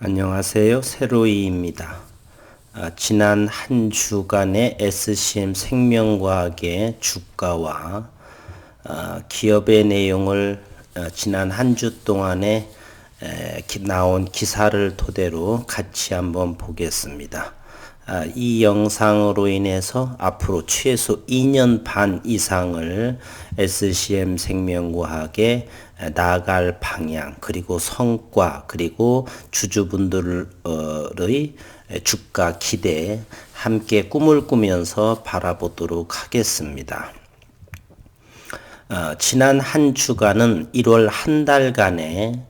안녕하세요. 세로이입니다. 지난 한 주간의 SCM 생명과학의 주가와 기업의 내용을 지난 한 주 동안에 나온 기사를 토대로 같이 한번 보겠습니다. 이 영상으로 인해서 앞으로 최소 2년 반 이상을 SCM 생명과학에 나아갈 방향, 그리고 성과, 그리고 주주분들의 주가 기대 함께 꿈을 꾸면서 바라보도록 하겠습니다. 지난 한 주간은 1월 한 달간의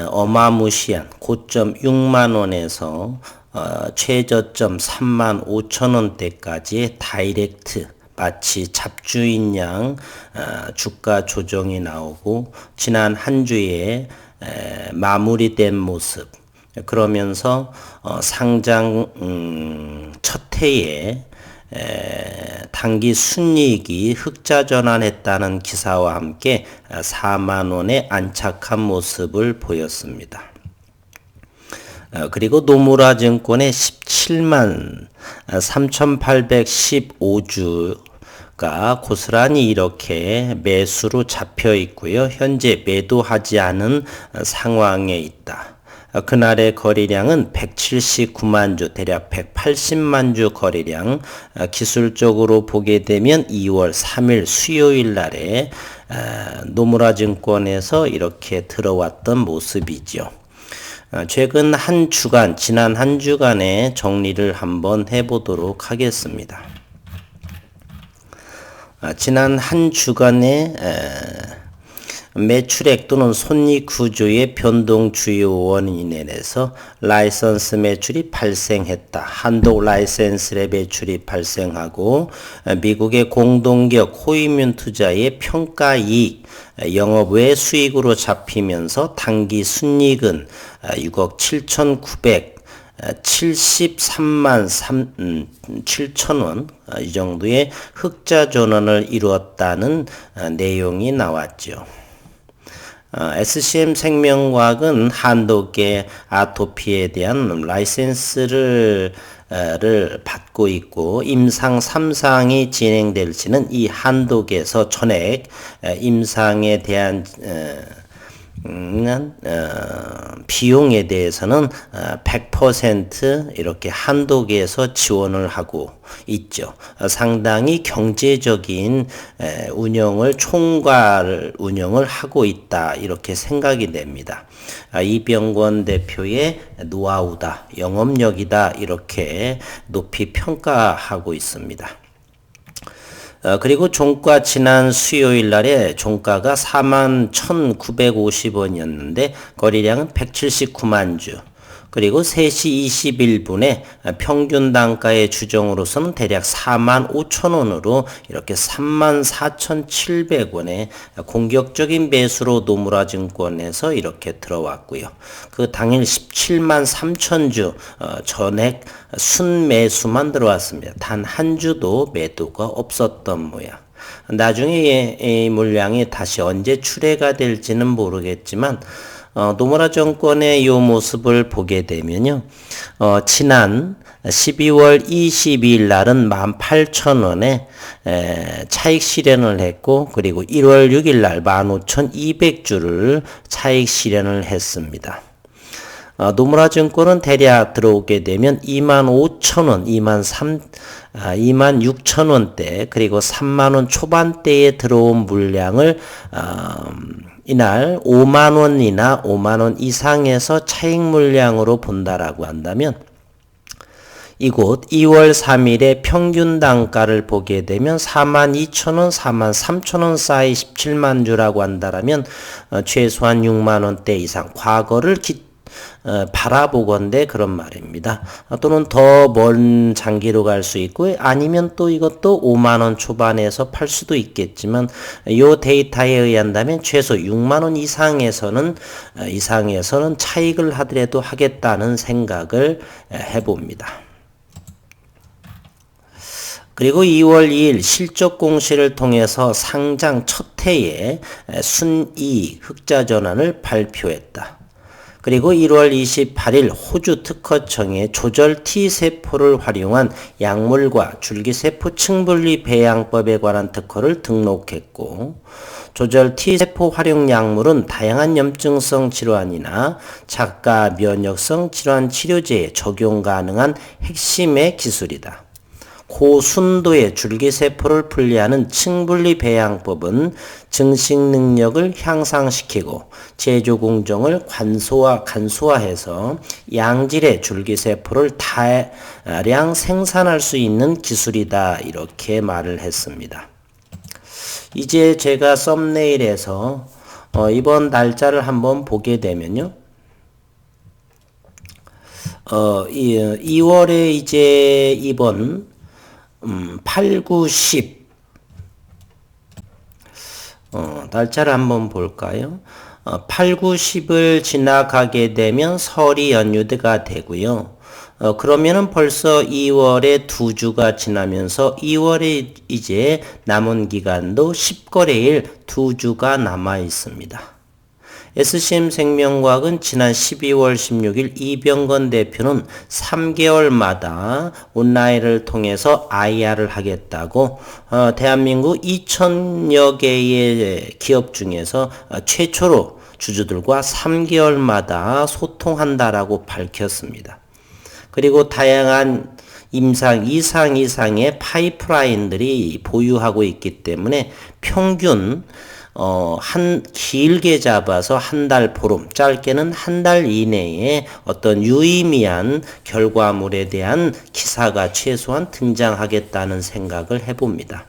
어마무시한 고점 6만원에서 최저점 35,000원대까지의 다이렉트 마치 잡주인 양 주가 조정이 나오고 지난 한 주에 마무리된 모습, 그러면서 상장 첫 해에 단기 순이익이 흑자 전환했다는 기사와 함께 4만원에 안착한 모습을 보였습니다. 그리고 노무라 증권의 17만 3,815주가 고스란히 이렇게 매수로 잡혀 있고요. 현재 매도하지 않은 상황에 있다. 그날의 거래량은 179만 주, 대략 180만 주 거래량. 기술적으로 보게 되면 2월 3일 수요일 날에 노무라 증권에서 이렇게 들어왔던 모습이죠. 최근 한 주간, 지난 한 주간의 정리를 한번 해보도록 하겠습니다. 지난 한 주간의 매출액 또는 손익 구조의 변동 주요 원인에서 라이선스 매출이 발생했다. 한독 라이센스의 매출이 발생하고 미국의 공동기업 코이뮨 투자의 평가 이익, 영업 외 수익으로 잡히면서 단기 순이익은 6억 7,973만 7천원 이 정도의 흑자 전환을 이루었다는 내용이 나왔죠. SCM 생명과학은 한독의 아토피에 대한 라이센스를 받고 있고 임상 3상이 진행될지는 이 한독에서 전액 임상에 대한 비용에 대해서는 100% 이렇게 한독에서 지원을 하고 있죠. 상당히 경제적인 총괄 운영을 하고 있다, 이렇게 생각이 됩니다. 이병권 대표의 노하우다, 영업력이다, 이렇게 높이 평가하고 있습니다. 그리고 종가 지난 수요일 날에 종가가 41,950원이었는데 거래량은 179만 주. 그리고 3시 21분에 평균 단가의 추정으로서는 대략 45,000원으로 이렇게 34,700원에 공격적인 매수로 노무라 증권에서 이렇게 들어왔고요. 그 당일 17만 3천주 전액 순매수만 들어왔습니다. 단 한 주도 매도가 없었던 모양. 나중에 이 물량이 다시 언제 출회가 될지는 모르겠지만 노무라 증권의 이 모습을 보게 되면요. 지난 12월 22일 날은 18,000원에 차익 실현을 했고, 그리고 1월 6일 날 15,200주를 차익 실현을 했습니다. 노무라 증권은 대략 들어오게 되면 25,000원, 26,000원대, 그리고 3만원 초반대에 들어온 물량을 이날 5만원이나 5만원 이상에서 차익 물량으로 본다라고 한다면 이곳 2월 3일의 평균 단가를 보게 되면 42,000원, 43,000원 사이 17만 주라고 한다면 최소한 6만원대 이상 과거를 바라보건대 그런 말입니다. 또는 더 먼 장기로 갈 수 있고, 아니면 또 이것도 5만원 초반에서 팔 수도 있겠지만 이 데이터에 의한다면 최소 6만원 이상에서는 차익을 하더라도 하겠다는 생각을 해봅니다. 그리고 2월 2일 실적 공시를 통해서 상장 첫 해에 순이익 흑자 전환을 발표했다. 그리고 1월 28일 호주 특허청에 조절 T세포를 활용한 약물과 줄기세포 층분리 배양법에 관한 특허를 등록했고, 조절 T세포 활용 약물은 다양한 염증성 질환이나 작가 면역성 질환 치료제에 적용 가능한 핵심의 기술이다. 고순도의 줄기세포를 분리하는 층분리 배양법은 증식 능력을 향상시키고 제조 공정을 간소화해서 양질의 줄기세포를 다량 생산할 수 있는 기술이다. 이렇게 말을 했습니다. 이제 제가 썸네일에서 이번 날짜를 한번 보게 되면요. 2월에 이제 이번 8, 9, 10 날짜를 한번 볼까요? 8, 9, 10을 지나가게 되면 설이 연휴가 되고요. 그러면은 벌써 2월에 2주가 지나면서 2월에 이제 남은 기간도 10거래일 2주가 남아 있습니다. SCM 생명과학은 지난 12월 16일 이병건 대표는 3개월마다 온라인을 통해서 IR을 하겠다고 대한민국 2,000여 개의 기업 중에서 최초로 주주들과 3개월마다 소통한다라고 밝혔습니다. 그리고 다양한 이상의 파이프라인들이 보유하고 있기 때문에 평균 길게 잡아서 한 달 보름, 짧게는 한 달 이내에 어떤 유의미한 결과물에 대한 기사가 최소한 등장하겠다는 생각을 해봅니다.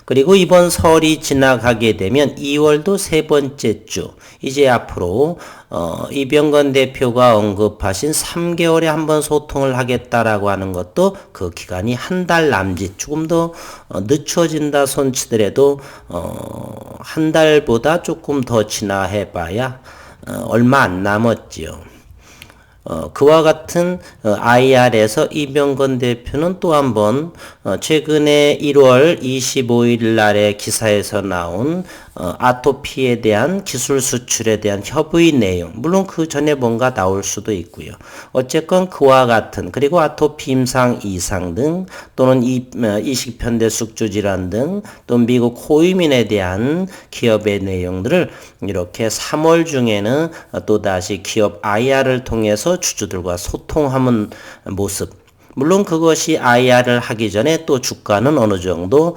그리고 이번 설이 지나가게 되면 2월도 세 번째 주, 이제 앞으로 이병건 대표가 언급하신 3개월에 한 번 소통을 하겠다라고 하는 것도 그 기간이 한 달 남짓, 조금 더 늦춰진다 손치더라도 한 달보다 조금 더 지나해봐야 얼마 안 남았지요. 그와 같은 IR에서 이병건 대표는 또 한 번 최근에 1월 25일 날의 기사에서 나온 아토피에 대한 기술 수출에 대한 협의 내용, 물론 그 전에 뭔가 나올 수도 있고요. 어쨌건 그와 같은, 그리고 아토피 임상 이상 등 또는 이식편대 숙주질환 등 또 미국 호위민에 대한 기업의 내용들을 이렇게 3월 중에는 또다시 기업 IR을 통해서 주주들과 소통하는 모습, 물론 그것이 IR을 하기 전에 또 주가는 어느 정도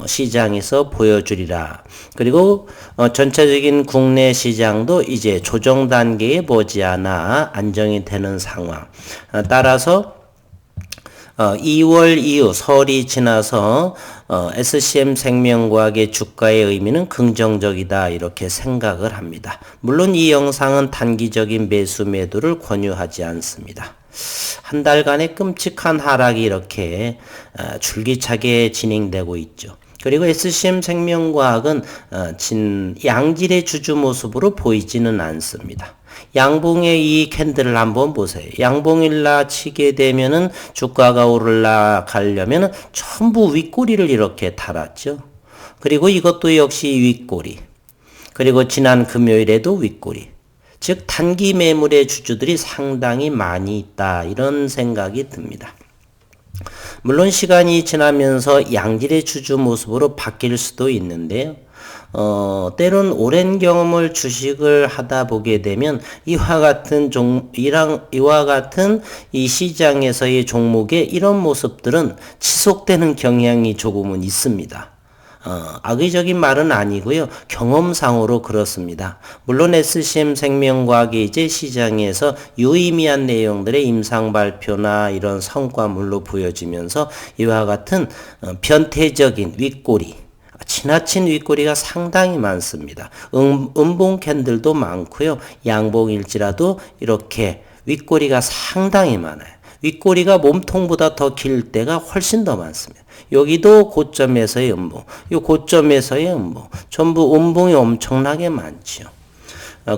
시장에서 보여주리라. 그리고 전체적인 국내 시장도 이제 조정 단계에 머지않아 안정이 되는 상황. 따라서 2월 이후 설이 지나서 SCM 생명과학의 주가의 의미는 긍정적이다, 이렇게 생각을 합니다. 물론 이 영상은 단기적인 매수 매도를 권유하지 않습니다. 한 달간의 끔찍한 하락이 이렇게 줄기차게 진행되고 있죠. 그리고 SCM 생명과학은 양질의 주주 모습으로 보이지는 않습니다. 양봉의 이 캔들을 한번 보세요. 양봉일라 치게 되면은 주가가 올라가려면은 전부 윗꼬리를 이렇게 달았죠. 그리고 이것도 역시 윗꼬리. 그리고 지난 금요일에도 윗꼬리. 즉 단기 매물의 주주들이 상당히 많이 있다, 이런 생각이 듭니다. 물론 시간이 지나면서 양질의 주주 모습으로 바뀔 수도 있는데요. 때론 오랜 경험을 주식을 하다 보게 되면 이와 같은 이 시장에서의 종목의 이런 모습들은 지속되는 경향이 조금은 있습니다. 악의적인 말은 아니고요. 경험상으로 그렇습니다. 물론 SCM 생명과학이 이제 시장에서 유의미한 내용들의 임상 발표나 이런 성과물로 보여지면서 이와 같은 변태적인 윗꼬리, 지나친 윗꼬리가 상당히 많습니다. 음봉 캔들도 많고요. 양봉일지라도 이렇게 윗꼬리가 상당히 많아요. 윗꼬리가 몸통보다 더 길 때가 훨씬 더 많습니다. 여기도 고점에서의 음봉, 이 고점에서의 음봉, 전부 음봉이 엄청나게 많지요.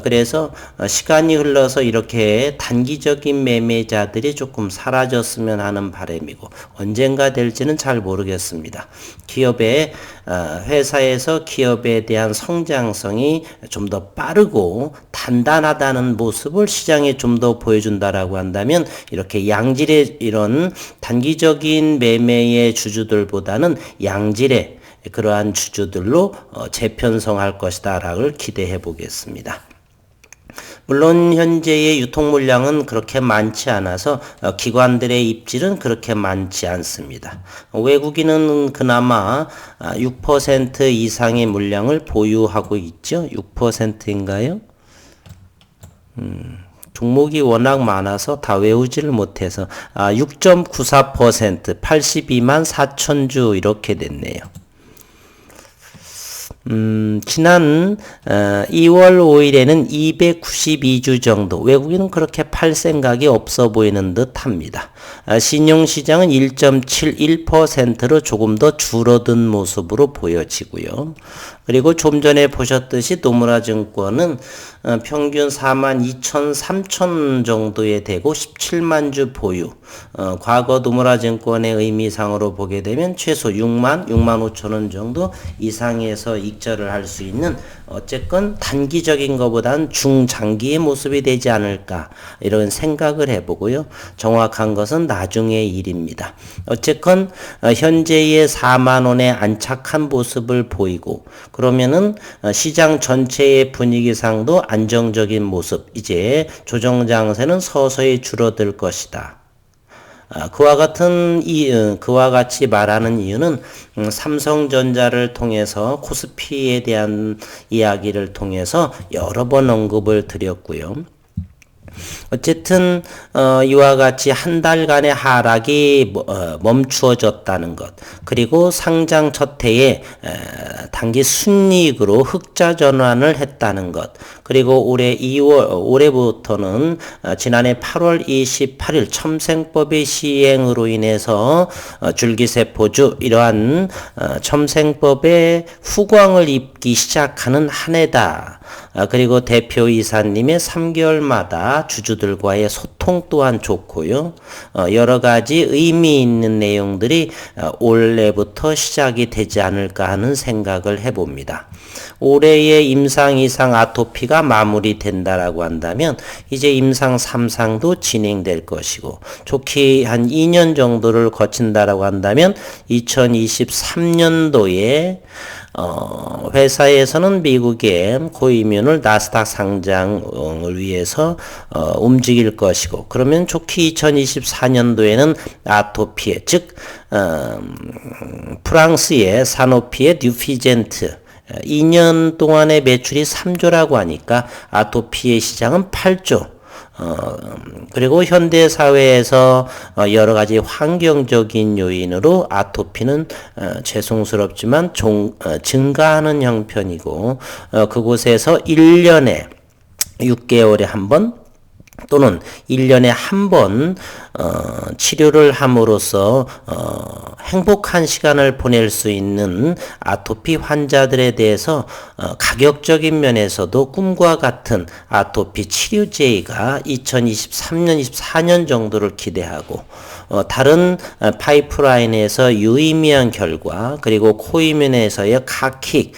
그래서 시간이 흘러서 이렇게 단기적인 매매자들이 조금 사라졌으면 하는 바람이고 언젠가 될지는 잘 모르겠습니다. 기업의 회사에서 기업에 대한 성장성이 좀 더 빠르고 단단하다는 모습을 시장에 좀 더 보여준다라고 한다면 이렇게 양질의 이런 단기적인 매매의 주주들보다는 양질의 그러한 주주들로 재편성할 것이다라고 기대해 보겠습니다. 물론 현재의 유통 물량은 그렇게 많지 않아서 기관들의 입질은 그렇게 많지 않습니다. 외국인은 그나마 6% 이상의 물량을 보유하고 있죠. 6%인가요? 종목이 워낙 많아서 다 외우지를 못해서 6.94% 82만 4천 주 이렇게 됐네요. 지난 2월 5일에는 292주 정도, 외국인은 그렇게 팔 생각이 없어 보이는 듯 합니다. 신용시장은 1.71%로 조금 더 줄어든 모습으로 보여지고요. 그리고 좀 전에 보셨듯이 노무라 증권은 평균 42,300 정도에 되고 17만 주 보유. 과거 노무라 증권의 의미상으로 보게 되면 최소 6만 5천 원 정도 이상에서 익절을 할 수 있는 어쨌건 단기적인 것보다는 중장기의 모습이 되지 않을까 이런 생각을 해보고요. 정확한 것은 나중의 일입니다. 어쨌건 현재의 4만 원에 안착한 모습을 보이고 그러면은 시장 전체의 분위기상도 안정적인 모습, 이제 조정 장세는 서서히 줄어들 것이다. 그와 같이 말하는 이유는 삼성전자를 통해서 코스피에 대한 이야기를 통해서 여러 번 언급을 드렸고요. 어쨌든 이와 같이 한 달간의 하락이 멈추어졌다는 것, 그리고 상장 첫 해에 단기 순이익으로 흑자 전환을 했다는 것, 그리고 올해부터는 지난해 8월 28일 첨생법의 시행으로 인해서 줄기세포주 이러한 첨생법의 후광을 입기 시작하는 한 해다. 그리고 대표이사님의 3개월마다 주주들과의 소통 또한 좋고요. 여러 가지 의미 있는 내용들이 올해부터 시작이 되지 않을까 하는 생각을 해봅니다. 올해의 임상 2상 아토피가 마무리된다라고 한다면 이제 임상 3상도 진행될 것이고 좋게 한 2년 정도를 거친다라고 한다면 2023년도에 회사에서는 미국의 고임윤을 나스닥 상장을 위해서 움직일 것이고 그러면 좋게 2024년도에는 아토피에 즉 프랑스의 사노피의 뉴피젠트 2년 동안의 매출이 3조라고 하니까 아토피의 시장은 8조. 그리고 현대사회에서 여러 가지 환경적인 요인으로 아토피는 죄송스럽지만 증가하는 형편이고 그곳에서 1년에 6개월에 한 번 또는 1년에 한 번 치료를 함으로써 행복한 시간을 보낼 수 있는 아토피 환자들에 대해서 가격적인 면에서도 꿈과 같은 아토피 치료제가 2023년, 24년 정도를 기대하고 다른 파이프라인에서 유의미한 결과 그리고 코이면에서의 카킥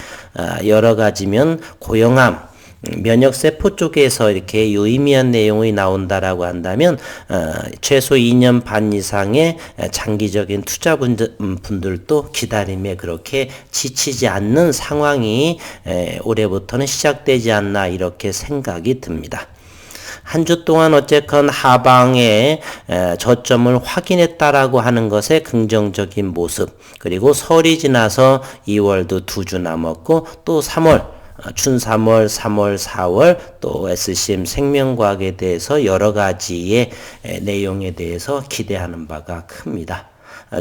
여러 가지면 고형암 면역세포 쪽에서 이렇게 유의미한 내용이 나온다라고 한다면 최소 2년 반 이상의 장기적인 투자분들도 기다림에 그렇게 지치지 않는 상황이 올해부터는 시작되지 않나 이렇게 생각이 듭니다. 한 주 동안 어쨌건 하방의 저점을 확인했다라고 하는 것의 긍정적인 모습, 그리고 설이 지나서 2월도 2주 남았고 또 3월 춘3월, 3월, 4월 또 SCM 생명과학에 대해서 여러 가지의 내용에 대해서 기대하는 바가 큽니다.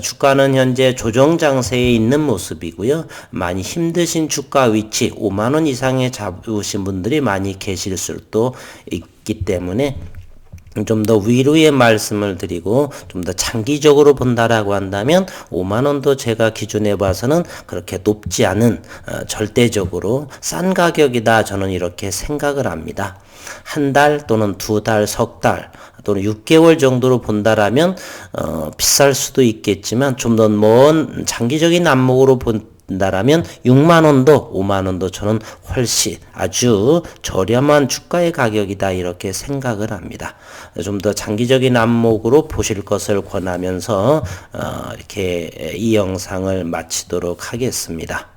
주가는 현재 조정 장세에 있는 모습이고요. 많이 힘드신 주가 위치 5만원 이상에 잡으신 분들이 많이 계실 수도 있기 때문에 좀 더 위로의 말씀을 드리고 좀 더 장기적으로 본다라고 한다면 5만 원도 제가 기준에 봐서는 그렇게 높지 않은 절대적으로 싼 가격이다 저는 이렇게 생각을 합니다. 한 달 또는 두 달, 석 달 또는 6개월 정도로 본다라면 비쌀 수도 있겠지만 좀 더 먼 장기적인 안목으로 본다라면 6만 원도 5만 원도 저는 훨씬 아주 저렴한 주가의 가격이다 이렇게 생각을 합니다. 좀 더 장기적인 안목으로 보실 것을 권하면서 이렇게 이 영상을 마치도록 하겠습니다.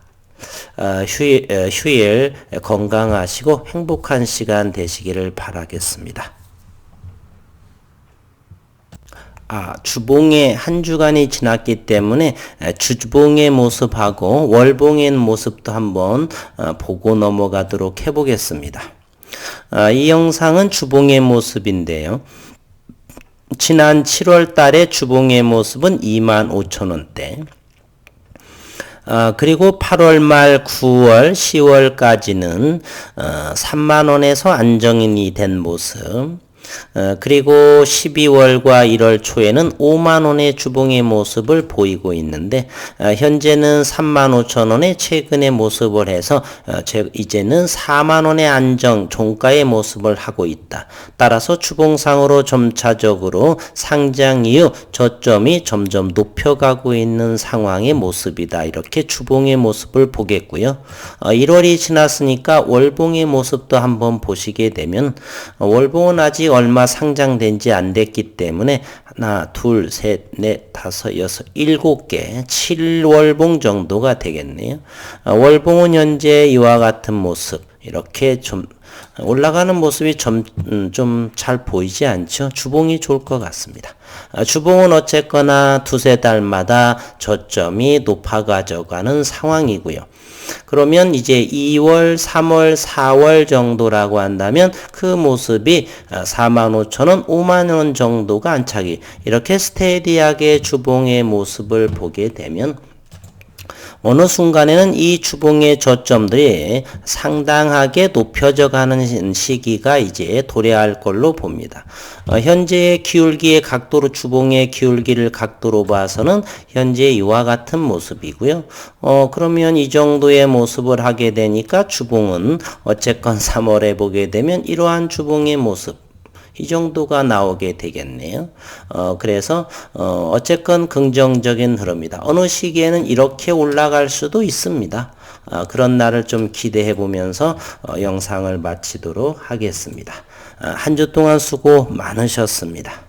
휴일 건강하시고 행복한 시간 되시기를 바라겠습니다. 주봉의 한 주간이 지났기 때문에 주봉의 모습하고 월봉의 모습도 한번 보고 넘어가도록 해보겠습니다. 이 영상은 주봉의 모습인데요. 지난 7월 달에 주봉의 모습은 25,000원대. 그리고 8월 말 9월, 10월까지는 3만원에서 안정이 된 모습. 그리고 12월과 1월 초에는 5만원의 주봉의 모습을 보이고 있는데 현재는 35,000원의 최근의 모습을 해서 이제는 4만원의 안정 종가의 모습을 하고 있다. 따라서 주봉상으로 점차적으로 상장 이후 저점이 점점 높여가고 있는 상황의 모습이다. 이렇게 주봉의 모습을 보겠고요. 1월이 지났으니까 월봉의 모습도 한번 보시게 되면 월봉은 아직 얼마 상장된 지 안 됐기 때문에 하나, 둘, 셋, 넷, 다섯, 여섯, 7개, 7월봉 정도가 되겠네요. 월봉은 현재 이와 같은 모습, 이렇게 좀 올라가는 모습이 좀 잘 보이지 않죠? 주봉이 좋을 것 같습니다. 주봉은 어쨌거나 두세 달마다 저점이 높아가져가는 상황이고요. 그러면 이제 2월, 3월, 4월 정도라고 한다면 그 모습이 45,000원, 5만원 정도가 안착이 이렇게 스테디하게 주봉의 모습을 보게 되면 어느 순간에는 이 주봉의 저점들이 상당하게 높여져 가는 시기가 이제 도래할 걸로 봅니다. 현재의 기울기의 각도로 주봉의 기울기를 각도로 봐서는 현재 이와 같은 모습이고요. 그러면 이 정도의 모습을 하게 되니까 주봉은 어쨌건 3월에 보게 되면 이러한 주봉의 모습 이 정도가 나오게 되겠네요. 그래서 어쨌건 긍정적인 흐름이다. 어느 시기에는 이렇게 올라갈 수도 있습니다. 그런 날을 좀 기대해 보면서 영상을 마치도록 하겠습니다. 한 주 동안 수고 많으셨습니다.